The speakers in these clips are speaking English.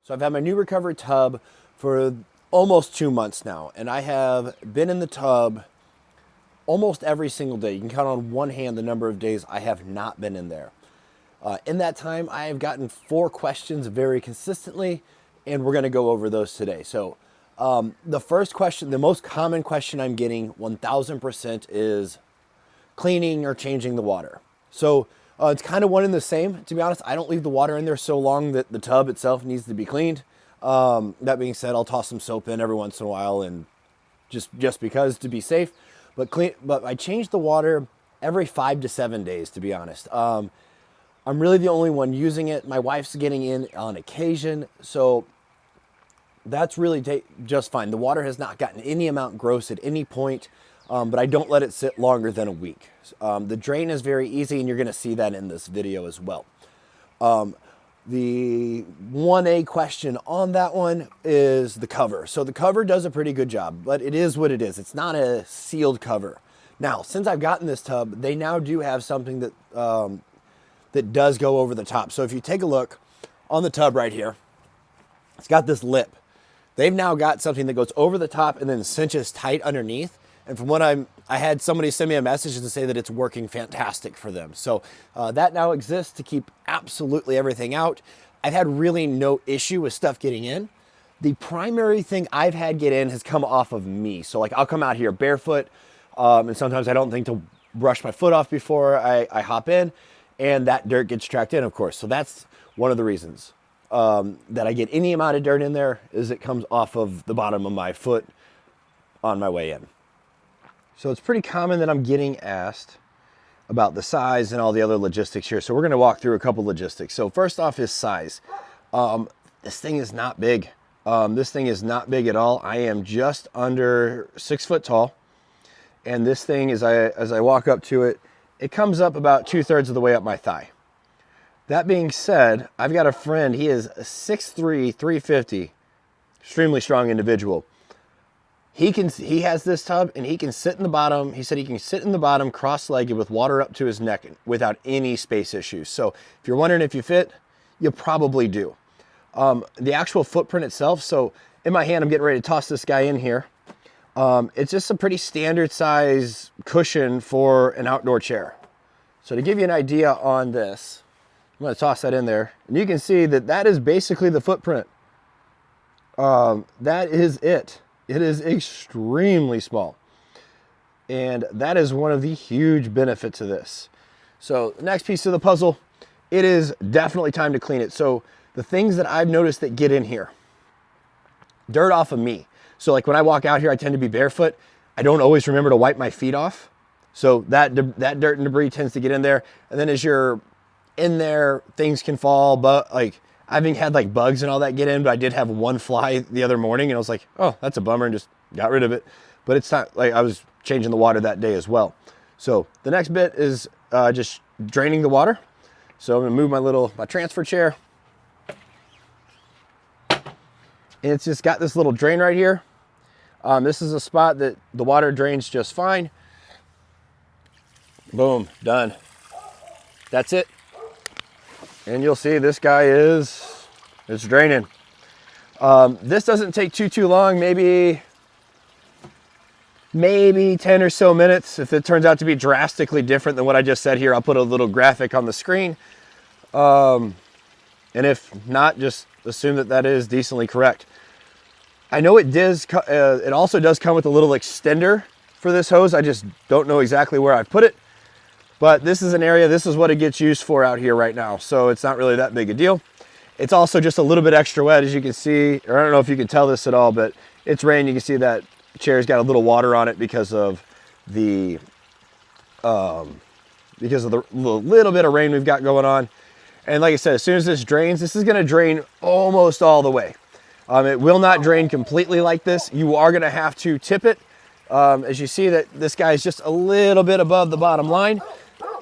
So I've had my Nurecover tub for almost 2 months now, and I have been in the tub almost every single day. You can count on one hand the number of days I have not been in there. In that time, I have gotten 4 questions very consistently, and we're gonna go over those today. So the first question, the most common question I'm getting 1000% is cleaning or changing the water. So it's kind of one and the same, to be honest. I don't leave the water in there so long that the tub itself needs to be cleaned. That being said, I'll toss some soap in every once in a while, and just because, to be safe. But I change the water every 5 to 7 days, to be honest. I'm really the only one using it. My wife's getting in on occasion, so that's really just fine. The water has not gotten any amount gross at any point. But I don't let it sit longer than a week. The drain is very easy, and you're gonna see that in this video as well. The 1A question on that one is the cover. So the cover does a pretty good job, but it is what it is. It's not a sealed cover. Now, since I've gotten this tub, they now do have something that, that does go over the top. So if you take a look on the tub right here, it's got this lip. They've now got something that goes over the top and then cinches tight underneath. And from what I had somebody send me a message to say that it's working fantastic for them. So that now exists to keep absolutely everything out. I've had really no issue with stuff getting in. The primary thing I've had get in has come off of me. So like I'll come out here barefoot, and sometimes I don't think to brush my foot off before I hop in, and that dirt gets tracked in, of course. So that's one of the reasons that I get any amount of dirt in there, is it comes off of the bottom of my foot on my way in. So it's pretty common that I'm getting asked about the size and all the other logistics here. So we're gonna walk through a couple logistics. So first off is size. This thing is not big. This thing is not big at all. I am just under 6 foot tall. And this thing, as I walk up to it, it comes up about 2/3 of the way up my thigh. That being said, I've got a friend, he is 6'3", 350, extremely strong individual. He has this tub, and he can sit in the bottom. He said he can sit in the bottom cross-legged with water up to his neck without any space issues. So if you're wondering if you fit, you probably do. The actual footprint itself, so in my hand, I'm getting ready to toss this guy in here. It's just a pretty standard size cushion for an outdoor chair. So to give you an idea on this, I'm gonna toss that in there, and you can see that that is basically the footprint. That is it. It is extremely small. And that is one of the huge benefits of this. So the next piece of the puzzle, it is definitely time to clean it. So the things that I've noticed that get in here, dirt off of me. So like when I walk out here, I tend to be barefoot. I don't always remember to wipe my feet off. So that dirt and debris tends to get in there. And then as you're in there, things can fall, but like, I haven't had like bugs and all that get in, but I did have one fly the other morning, and I was like, oh, that's a bummer, and just got rid of it. But it's not like I was changing the water that day as well. So the next bit is just draining the water. So I'm gonna move my transfer chair. And it's just got this little drain right here. This is a spot that the water drains just fine. Boom, done. That's it. And you'll see this guy it's draining. This doesn't take too long, maybe 10 or so minutes. If it turns out to be drastically different than what I just said here, I'll put a little graphic on the screen. And if not, just assume that that is decently correct. I know it also does come with a little extender for this hose. I just don't know exactly where I put it. But this is an area, this is what it gets used for out here right now. So it's not really that big a deal. It's also just a little bit extra wet, as you can see, or I don't know if you can tell this at all, but it's rain. You can see that chair's got a little water on it because of the little bit of rain we've got going on. And like I said, as soon as this drains, this is gonna drain almost all the way. It will not drain completely like this. You are gonna have to tip it. As you see that this guy is just a little bit above the bottom line.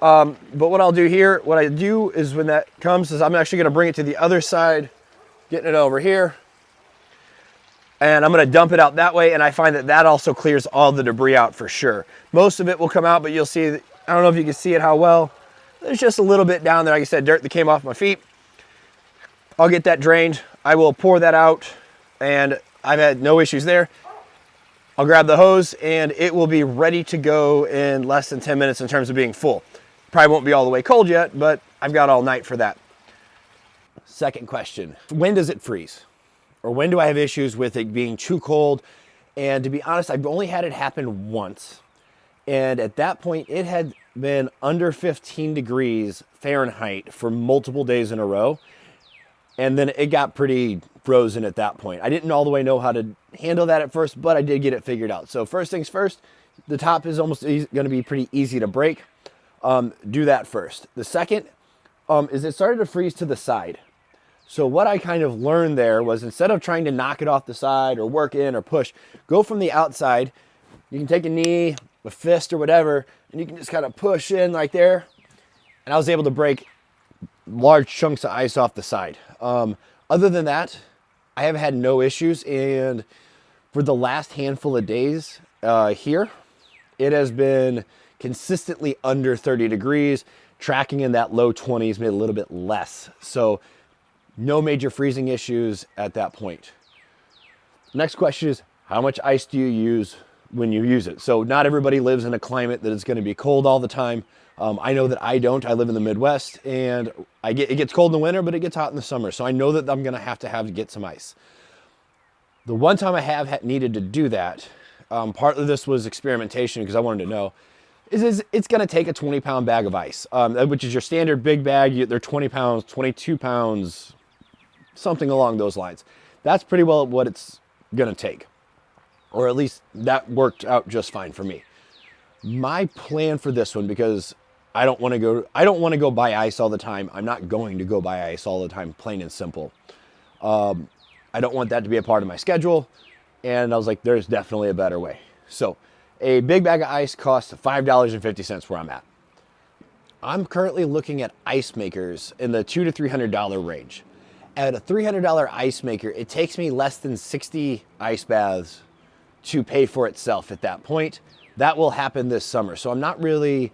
But what I'll do here, what I do is when that comes is I'm actually gonna bring it to the other side, getting it over here. And I'm gonna dump it out that way, and I find that that also clears all the debris out for sure. Most of it will come out, but you'll see, I don't know if you can see it how well. There's just a little bit down there, like I said, dirt that came off my feet. I'll get that drained. I will pour that out, and I've had no issues there. I'll grab the hose and it will be ready to go in less than 10 minutes in terms of being full. Probably won't be all the way cold yet, but I've got all night for that. Second question, when does it freeze? Or when do I have issues with it being too cold? And to be honest, I've only had it happen once. And at that point, it had been under 15 degrees Fahrenheit for multiple days in a row. And then it got pretty frozen at that point. I didn't all the way know how to handle that at first, but I did get it figured out. So first things first, the top is almost going to be pretty easy to break. Do that first. The second is it started to freeze to the side. So what I kind of learned there was instead of trying to knock it off the side or work in or push, go from the outside. You can take a knee, a fist or whatever, and you can just kind of push in right there. And I was able to break large chunks of ice off the side. Other than that, I have had no issues. And for the last handful of days here, it has been consistently under 30 degrees, tracking in that low 20s, maybe a little bit less. So no major freezing issues at that point. Next question is, how much ice do you use when you use it? So not everybody lives in a climate that is going to be cold all the time. I know that I don't. I live in the Midwest, and it gets cold in the winter, but it gets hot in the summer. So I know that I'm going to have to get some ice. The one time I have needed to do that, part of this was experimentation because I wanted to know, is it's going to take a 20-pound bag of ice, which is your standard big bag. They're 20 pounds, 22 pounds, something along those lines. That's pretty well what it's going to take, or at least that worked out just fine for me. My plan for this one, because I don't want to go buy ice all the time. I'm not going to go buy ice all the time, plain and simple. I don't want that to be a part of my schedule. And I was like, there's definitely a better way. So a big bag of ice costs $5.50 where I'm at. I'm currently looking at ice makers in the $200 to $300 range. At a $300 ice maker, it takes me less than 60 ice baths to pay for itself at that point. That will happen this summer. So I'm not really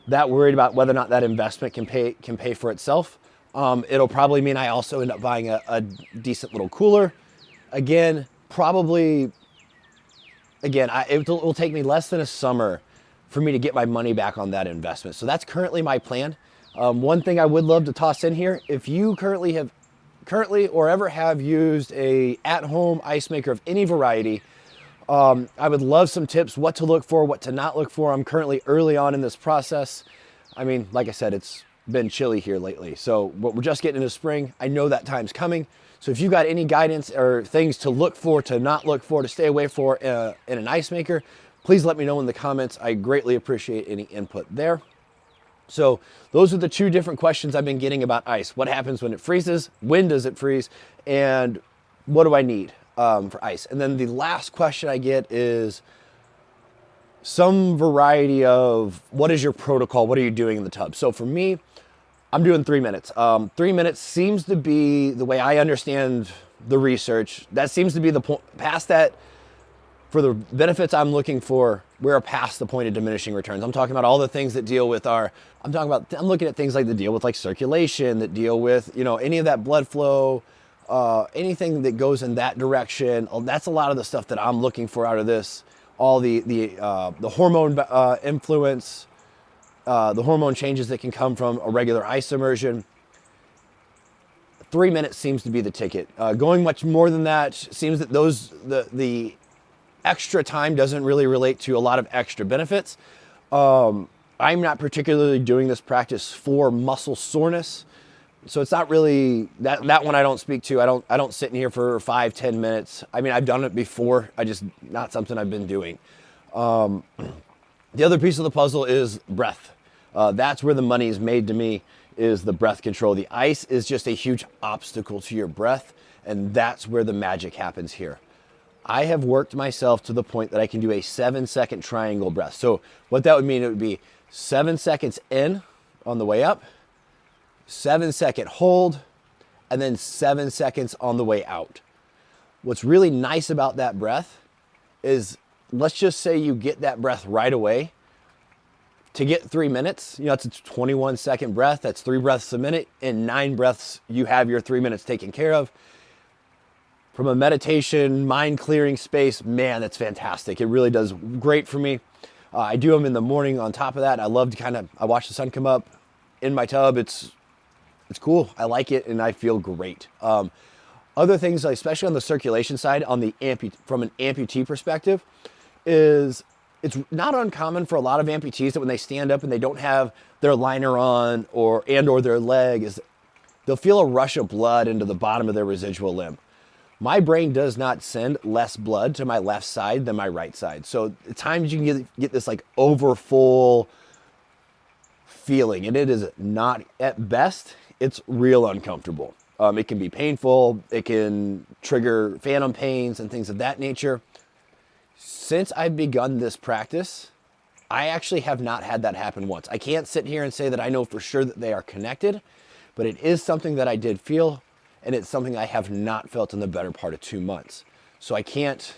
that worried about whether or not that investment can pay for itself. It'll probably mean I also end up buying a decent little cooler. Again, it will take me less than a summer for me to get my money back on that investment. So that's currently my plan. One thing I would love to toss in here, if you currently or ever have used a at-home ice maker of any variety, I would love some tips, what to look for, what to not look for. I'm currently early on in this process. I mean, like I said, it's been chilly here lately. So we're just getting into spring. I know that time's coming. So if you got any guidance or things to look for, to not look for, to stay away for in an ice maker, please let me know in the comments. I greatly appreciate any input there. So those are the two different questions I've been getting about ice. What happens when it freezes? When does it freeze? And what do I need for ice? And then the last question I get is some variety of what is your protocol? What are you doing in the tub? So for me, I'm doing 3 minutes. 3 minutes seems to be the way I understand the research. That seems to be the point. Past that, for the benefits I'm looking for, we're past the point of diminishing returns. I'm talking about all the things that deal with I'm looking at things like that deal with like circulation, that deal with, any of that blood flow, anything that goes in that direction. That's a lot of the stuff that I'm looking for out of this. All the hormone influence, the hormone changes that can come from a regular ice immersion. 3 minutes seems to be the ticket. Going much more than that seems that the extra time doesn't really relate to a lot of extra benefits. I'm not particularly doing this practice for muscle soreness. So it's not really that one I don't speak to. I don't sit in here for 5-10 minutes. I mean, I've done it before. Not something I've been doing. The other piece of the puzzle is breath. That's where the money is made to me, is the breath control. The ice is just a huge obstacle to your breath, and that's where the magic happens here. I have worked myself to the point that I can do a 7-second triangle breath. So what that would mean, it would be 7 seconds in on the way up, 7-second hold, and then 7 seconds on the way out. What's really nice about that breath is, let's just say you get that breath right away. To get 3 minutes, it's a 21-second breath. That's 3 breaths a minute. In 9 breaths, you have your 3 minutes taken care of. from a meditation, mind clearing space, man, that's fantastic. It really does great for me. I do them in the morning on top of that. I love to I watch the sun come up in my tub. It's cool. I like it and I feel great. Other things, especially on the circulation side, on the from an amputee perspective, is it's not uncommon for a lot of amputees that when they stand up and they don't have their liner on or their leg, is they'll feel a rush of blood into the bottom of their residual limb. My brain does not send less blood to my left side than my right side. So at times you can get this like overfull feeling, and it is not, at best, it's real uncomfortable. It can be painful. It can trigger phantom pains and things of that nature. Since I've begun this practice, I actually have not had that happen once. I can't sit here and say that I know for sure that they are connected, but it is something that I did feel, and it's something I have not felt in the better part of 2 months. So I can't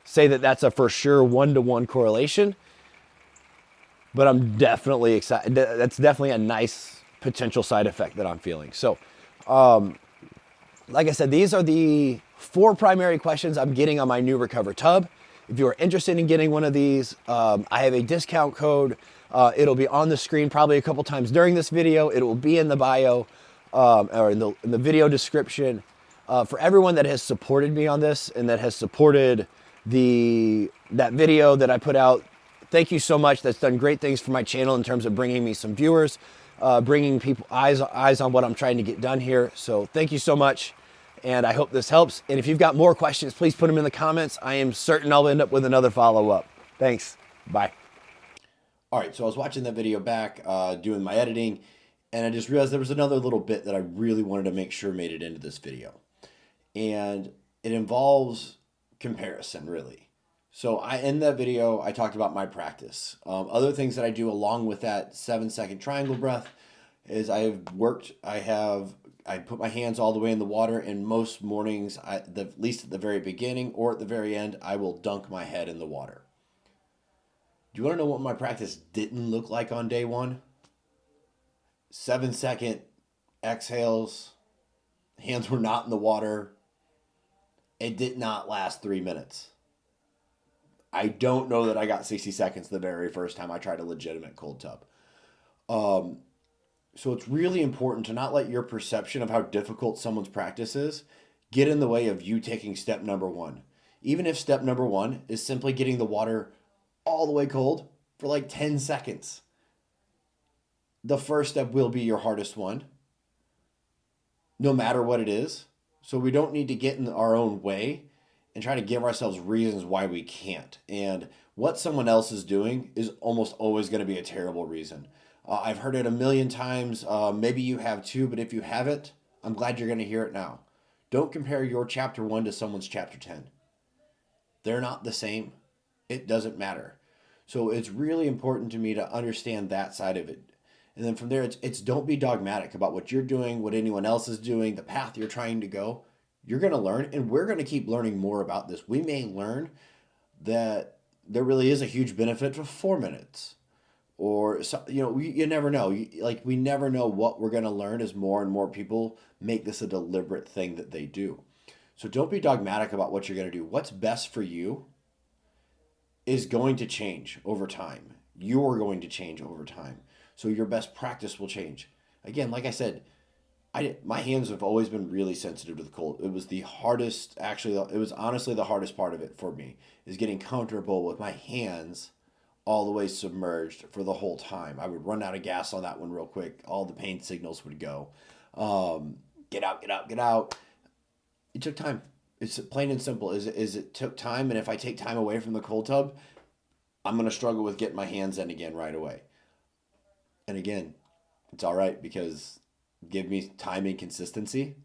say that that's a for sure one-to-one correlation, but I'm definitely excited. That's definitely a nice potential side effect that I'm feeling. So, like I said, these are the 4 primary questions I'm getting on my Nurecover tub. If you are interested in getting one of these, I have a discount code. It'll be on the screen probably a couple times during this video. It will be in the bio or in the video description. For everyone that has supported me on this and that has supported that video that I put out, thank you so much. That's done great things for my channel in terms of bringing me some viewers, bringing people eyes on what I'm trying to get done here. So thank you so much. And I hope this helps. And if you've got more questions, please put them in the comments. I am certain I'll end up with another follow-up. Thanks. Bye. All right, so I was watching that video back, doing my editing, and I just realized there was another little bit that I really wanted to make sure made it into this video. And it involves comparison, really. So in that video, I talked about my practice. Other things that I do along with that 7-second triangle breath is I put my hands all the way in the water, and most mornings, at least at the very beginning or at the very end, I will dunk my head in the water. Do you want to know what my practice didn't look like on day 1? 7-second exhales, hands were not in the water. It did not last 3 minutes. I don't know that I got 60 seconds the very first time I tried a legitimate cold tub. So it's really important to not let your perception of how difficult someone's practice is get in the way of you taking step number 1. Even if step number 1 is simply getting the water all the way cold for like 10 seconds. The first step will be your hardest one, no matter what it is. So we don't need to get in our own way and try to give ourselves reasons why we can't. And what someone else is doing is almost always going to be a terrible reason. I've heard it a million times. Maybe you have too, but if you haven't, I'm glad you're going to hear it now. Don't compare your chapter 1 to someone's chapter 10. They're not the same. It doesn't matter. So it's really important to me to understand that side of it. And then from there, it's don't be dogmatic about what you're doing, what anyone else is doing, the path you're trying to go. You're going to learn, and we're going to keep learning more about this. We may learn that there really is a huge benefit to 4 minutes. Or, you never know. We never know what we're going to learn as more and more people make this a deliberate thing that they do. So don't be dogmatic about what you're going to do. What's best for you is going to change over time. You're going to change over time. So your best practice will change. Again, like I said, my hands have always been really sensitive to the cold. It was the hardest, actually, it was honestly the hardest part of it for me, is getting comfortable with my hands all the way submerged for the whole time. I would run out of gas on that one real quick. All the pain signals would go. Get out, get out, get out. It took time. It's plain and simple. It took time, and if I take time away from the cold tub, I'm going to struggle with getting my hands in again right away. And again, it's all right, because give me time and consistency,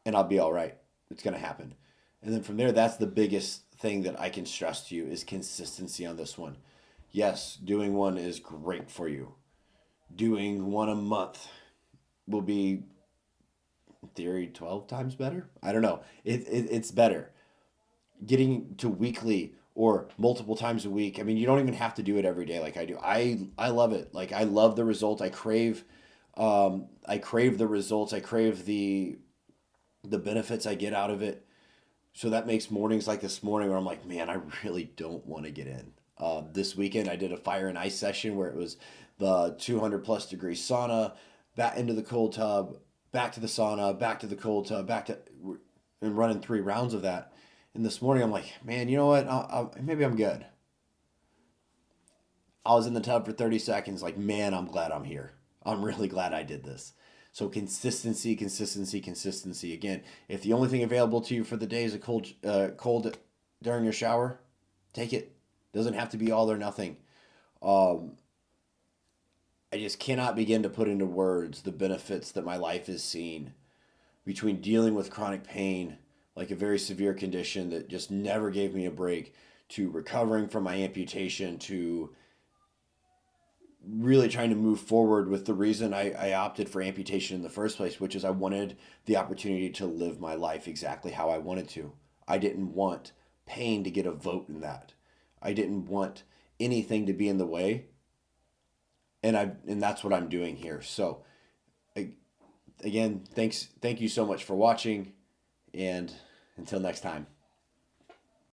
and I'll be all right. It's going to happen. And then from there, that's the biggest thing that I can stress to you is consistency on this one. Yes, doing one is great for you. Doing one a month will be, in theory, 12 times better. I don't know. It's better. Getting to weekly or multiple times a week. I mean, you don't even have to do it every day like I do. I love it. Like, I love the result. I crave the results. I crave the benefits I get out of it. So that makes mornings like this morning where I'm like, man, I really don't want to get in. This weekend I did a fire and ice session where it was the 200 plus degree sauna, back into the cold tub, back to the sauna, back to the cold tub, back to, and running 3 rounds of that. And this morning I'm like, man, you know what? Maybe I'm good. I was in the tub for 30 seconds, like, man, I'm glad I'm here. I'm really glad I did this. So consistency, consistency, consistency. Again, if the only thing available to you for the day is a cold during your shower, take it. Doesn't have to be all or nothing. Um, I just cannot begin to put into words the benefits that my life has seen between dealing with chronic pain, like a very severe condition that just never gave me a break, to recovering from my amputation, to really trying to move forward with the reason I opted for amputation in the first place, which is I wanted the opportunity to live my life exactly how I wanted to. I didn't want pain to get a vote in that. I didn't want anything to be in the way, and that's what I'm doing here. So again, thank you so much for watching, and until next time.